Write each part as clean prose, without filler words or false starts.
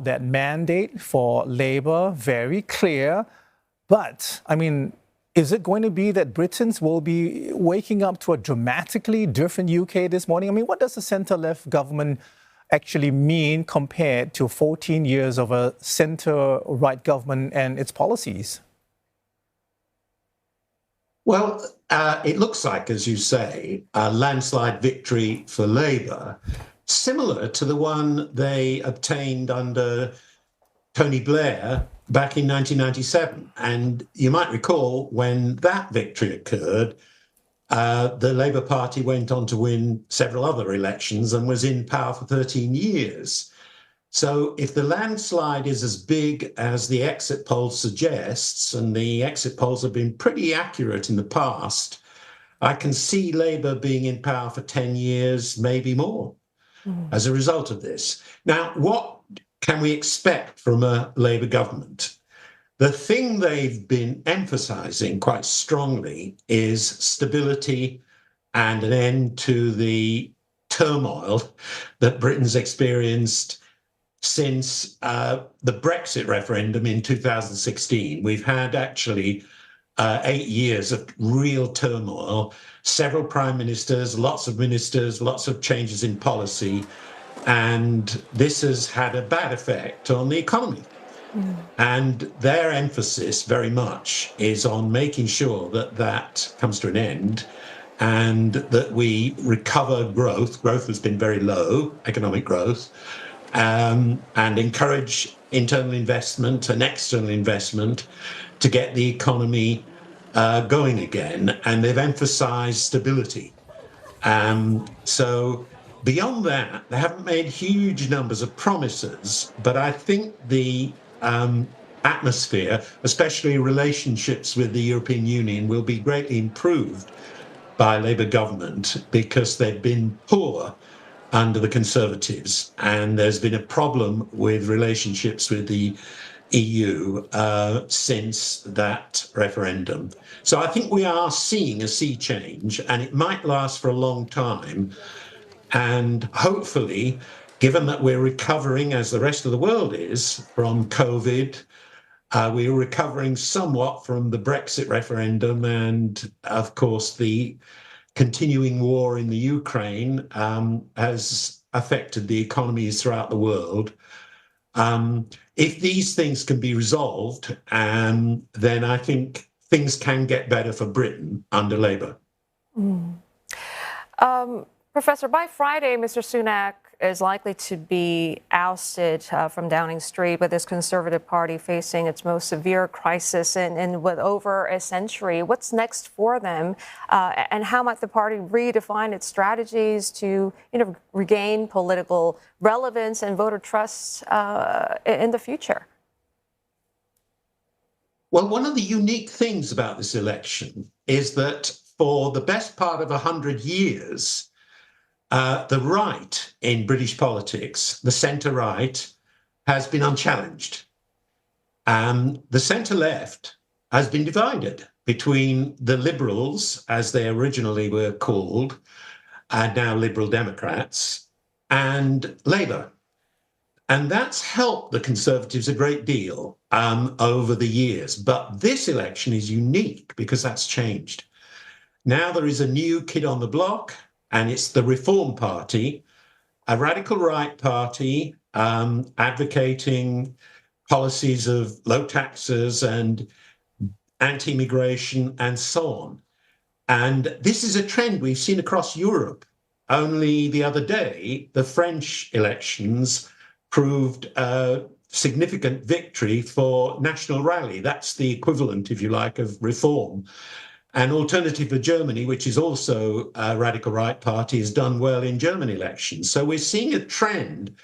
that mandate for Labour, very clear. But, I mean, is it going to be that Britons will be waking up to a dramatically different UK this morning? I mean, what does the centre-left government actually mean compared to 14 years of a centre-right government and its policies? Well, it looks like, as you say, a landslide victory for Labour, similar to the one they obtained under Tony Blair back in 1997. And you might recall when that victory occurred, the Labour Party went on to win several other elections and was in power for 13 years. So if the landslide is as big as the exit poll suggests, and the exit polls have been pretty accurate in the past, I can see Labour being in power for 10 years, maybe more, as a result of this. Now, what can we expect from a Labour government? The thing they've been emphasising quite strongly is stability and an end to the turmoil that Britain's experienced since the Brexit referendum in 2016. We've had actually 8 years of real turmoil, several prime ministers, lots of changes in policy, and this has had a bad effect on the economy. And their emphasis very much is on making sure that that comes to an end and that we recover growth. Growth has been very low, economic growth, and encourage internal investment and external investment to get the economy going again. And they've emphasized stability. So beyond that, they haven't made huge numbers of promises, but I think the atmosphere, especially relationships with the European Union, will be greatly improved by Labour government because they've been poor under the Conservatives, and there's been a problem with relationships with the EU since that referendum. So I think we are seeing a sea change, and it might last for a long time. And hopefully, given that we're recovering, as the rest of the world is, from COVID, we're recovering somewhat from the Brexit referendum and, of course, the continuing war in the Ukraine has affected the economies throughout the world. If these things can be resolved, then I think things can get better for Britain under Labour. Professor, by Friday, Mr. Sunak is likely to be ousted from Downing Street, with his Conservative Party facing its most severe crisis in with over a century. What's next for them, and how might the party redefine its strategies to, regain political relevance and voter trust in the future? Well, one of the unique things about this election is that for the best part of 100 years, the right in British politics, the centre-right, has been unchallenged. The centre-left has been divided between the Liberals, as they originally were called, and now Liberal Democrats, and Labour. And that's helped the Conservatives a great deal over the years. But this election is unique because that's changed. Now there is a new kid on the block, and it's the Reform Party, a radical right party advocating policies of low taxes and anti-immigration and so on. And this is a trend we've seen across Europe. Only the other day, the French elections proved a significant victory for National Rally. That's the equivalent, if you like, of Reform. And Alternative for Germany, which is also a radical right party, has done well in German elections. So we're seeing a trend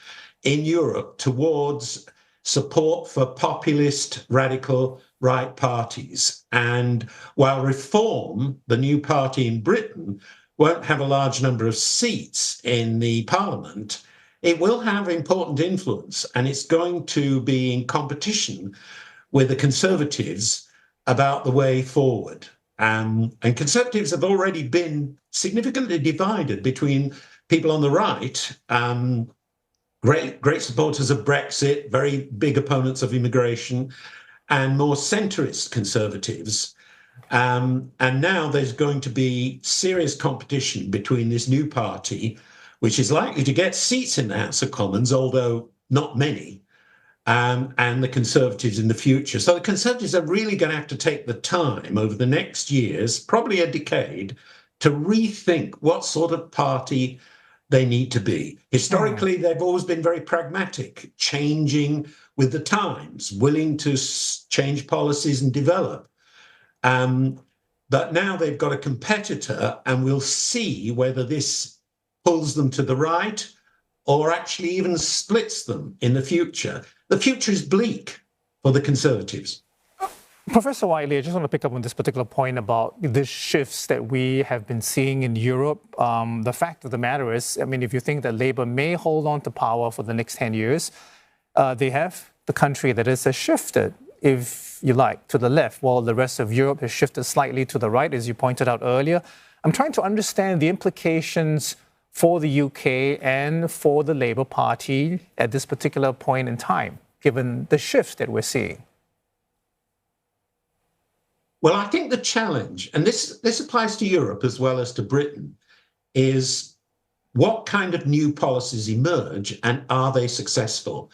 in Europe towards support for populist radical right parties. And while Reform, the new party in Britain, won't have a large number of seats in the parliament, it will have important influence, and it's going to be in competition with the Conservatives about the way forward. And Conservatives have already been significantly divided between people on the right great supporters of Brexit, very big opponents of immigration, and more centrist conservatives. And now there's going to be serious competition between this new party, which is likely to get seats in the House of Commons, although not many, and the Conservatives in the future. So the Conservatives are really going to have to take the time over the next years, probably a decade, to rethink what sort of party they need to be. Historically, they've always been very pragmatic, changing with the times, willing to change policies and develop. But now they've got a competitor, and we'll see whether this pulls them to the right or actually even splits them in the future. The future is bleak for the Conservatives. Professor Whiteley, I just want to pick up on this particular point about the shifts that we have been seeing in Europe. The fact of the matter is, I mean, if you think that Labour may hold on to power for the next 10 years, they have the country that has shifted, if you like, to the left, while the rest of Europe has shifted slightly to the right, as you pointed out earlier. I'm trying to understand the implications for the UK and for the Labour Party at this particular point in time, given the shifts that we're seeing. Well, I think the challenge, and this applies to Europe as well as to Britain, is what kind of new policies emerge and are they successful?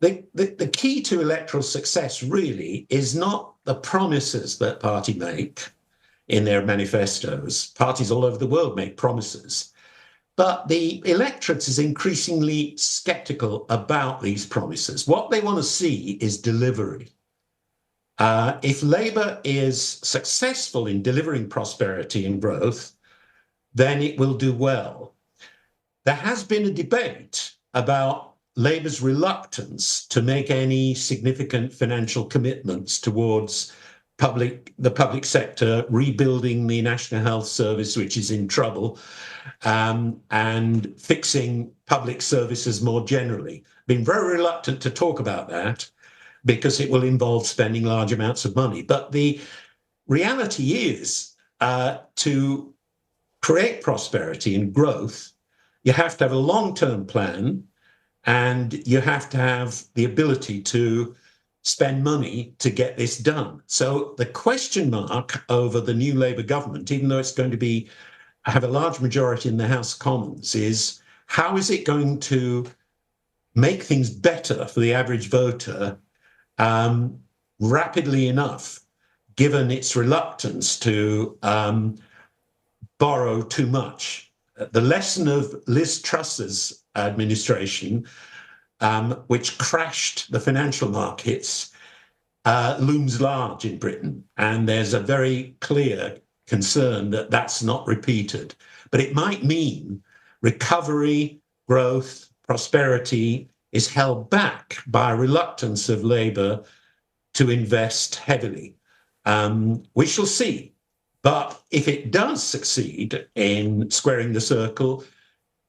The key to electoral success really is not the promises that parties make in their manifestos. Parties all over the world make promises. But the electorate is increasingly sceptical about these promises. What they want to see is delivery. If Labour is successful in delivering prosperity and growth, then it will do well. There has been a debate about Labour's reluctance to make any significant financial commitments towards the public sector, rebuilding the National Health Service, which is in trouble, and fixing public services more generally. Been very reluctant to talk about that because it will involve spending large amounts of money. But the reality is, to create prosperity and growth, you have to have a long-term plan, and you have to have the ability to spend money to get this done. So the question mark over the new Labour government, even though it's going to have a large majority in the House of Commons, is how is it going to make things better for the average voter rapidly enough, given its reluctance to borrow too much. The lesson of Liz Truss's administration, which crashed the financial markets, looms large in Britain. And there's a very clear concern that that's not repeated. But it might mean recovery, growth, prosperity is held back by a reluctance of Labour to invest heavily. We shall see. But if it does succeed in squaring the circle,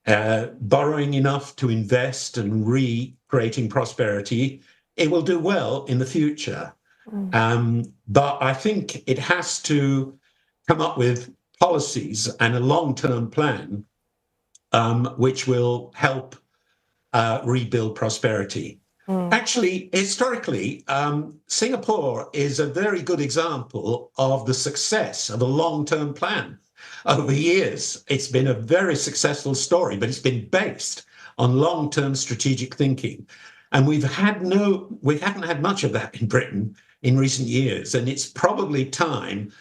borrowing enough to invest and recreating prosperity, it will do well in the future. But I think it has to come up with policies and a long-term plan which will help rebuild prosperity. Actually, historically, Singapore is a very good example of the success of a long-term plan. Over years, it's been a very successful story, but it's been based on long-term strategic thinking. And we haven't had much of that in Britain in recent years. And it's probably time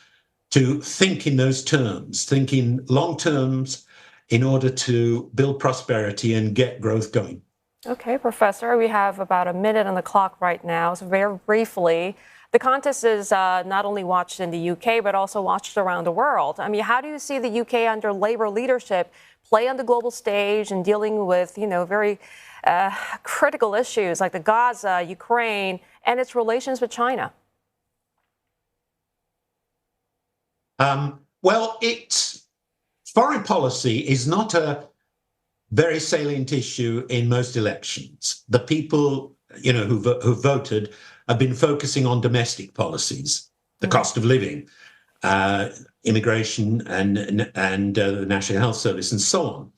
to think in those terms, think in long terms in order to build prosperity and get growth going. Okay, Professor, we have about a minute on the clock right now. So very briefly, the contest is not only watched in the UK, but also watched around the world. I mean, how do you see the UK under Labour leadership play on the global stage and dealing with, very critical issues like the Gaza, Ukraine, and its relations with China? Well, foreign policy is not a very salient issue in most elections. The people, who voted have been focusing on domestic policies, the cost of living, immigration, and the National Health Service, and so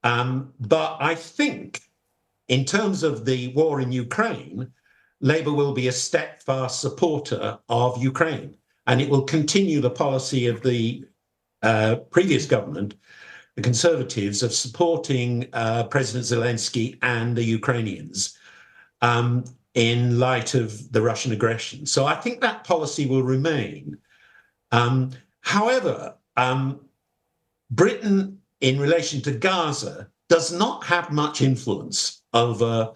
on. But I think in terms of the war in Ukraine, Labour will be a steadfast supporter of Ukraine, and it will continue the policy of the previous government, the Conservatives, of supporting President Zelensky and the Ukrainians in light of the Russian aggression. So I think that policy will remain. However, Britain, in relation to Gaza, does not have much influence over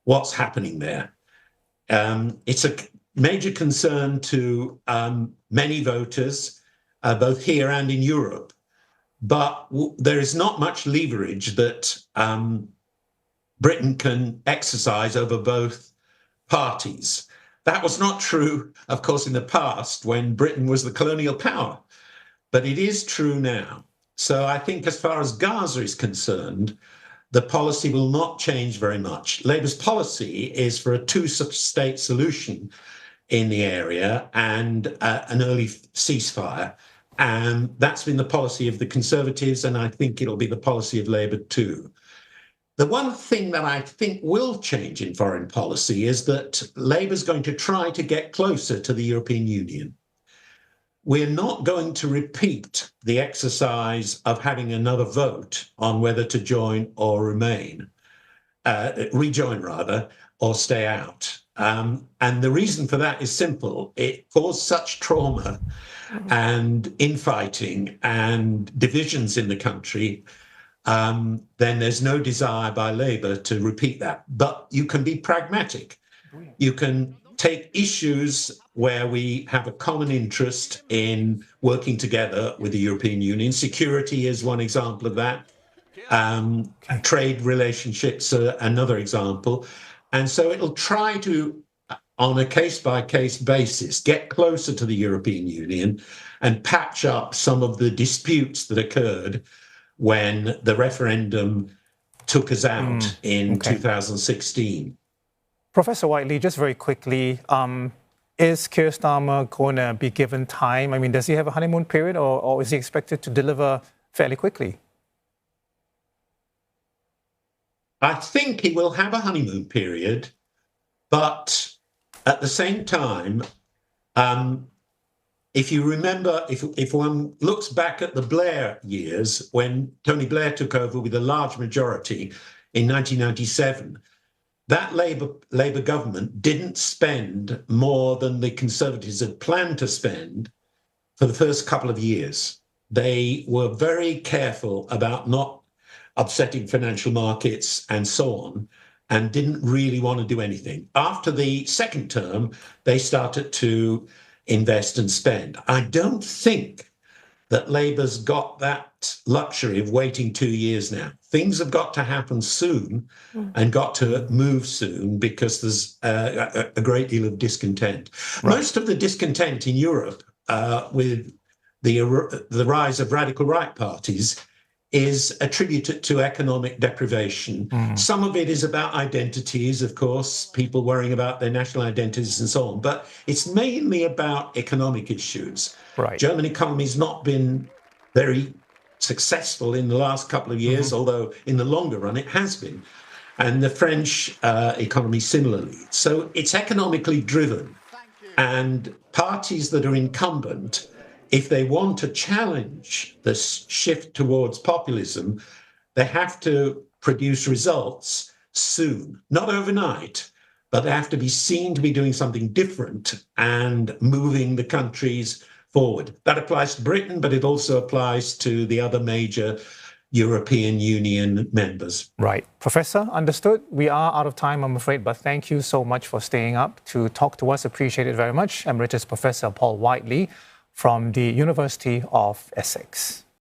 what's happening there. It's a major concern to many voters, both here and in Europe, but there is not much leverage that Britain can exercise over both parties. That was not true, of course, in the past when Britain was the colonial power, but it is true now. So I think as far as Gaza is concerned, the policy will not change very much. Labour's policy is for a two-state solution in the area and an early ceasefire. And that's been the policy of the Conservatives, and I think it'll be the policy of Labour too. The one thing that I think will change in foreign policy is that Labour's going to try to get closer to the European Union. We're not going to repeat the exercise of having another vote on whether to join or rejoin rather, or stay out. And the reason for that is simple. It caused such trauma and infighting and divisions in the country, then there's no desire by Labour to repeat that. But you can be pragmatic. You can take issues where we have a common interest in working together with the European Union. Security is one example of that. Trade relationships are another example. And so it'll try to, on a case-by-case basis, get closer to the European Union and patch up some of the disputes that occurred when the referendum took us out in 2016. Professor Whiteley, just very quickly, is Keir Starmer going to be given time? I mean, does he have a honeymoon period, or is he expected to deliver fairly quickly? I think he will have a honeymoon period, but at the same time, if you remember, if one looks back at the Blair years, when Tony Blair took over with a large majority in 1997, that Labour government didn't spend more than the Conservatives had planned to spend for the first couple of years. They were very careful about not upsetting financial markets and so on, and didn't really want to do anything. After the second term, they started to invest and spend. I don't think that Labour's got that luxury of waiting 2 years now. Things have got to happen soon and got to move soon, because there's a great deal of discontent. Right. Most of the discontent in Europe with the rise of radical right parties is attributed to economic deprivation. Some of it is about identities, of course, people worrying about their national identities and so on, but it's mainly about economic issues. Right. German economy's not been very successful in the last couple of years, although in the longer run it has been. And the French economy similarly. So it's economically driven. And parties that are incumbent, if they want to challenge the shift towards populism, they have to produce results soon, not overnight, but they have to be seen to be doing something different and moving the countries forward. That applies to Britain, but it also applies to the other major European Union members. Right. Professor, understood. We are out of time, I'm afraid, but thank you so much for staying up to talk to us. Appreciate it very much. Emeritus Professor Paul Whiteley from the University of Essex.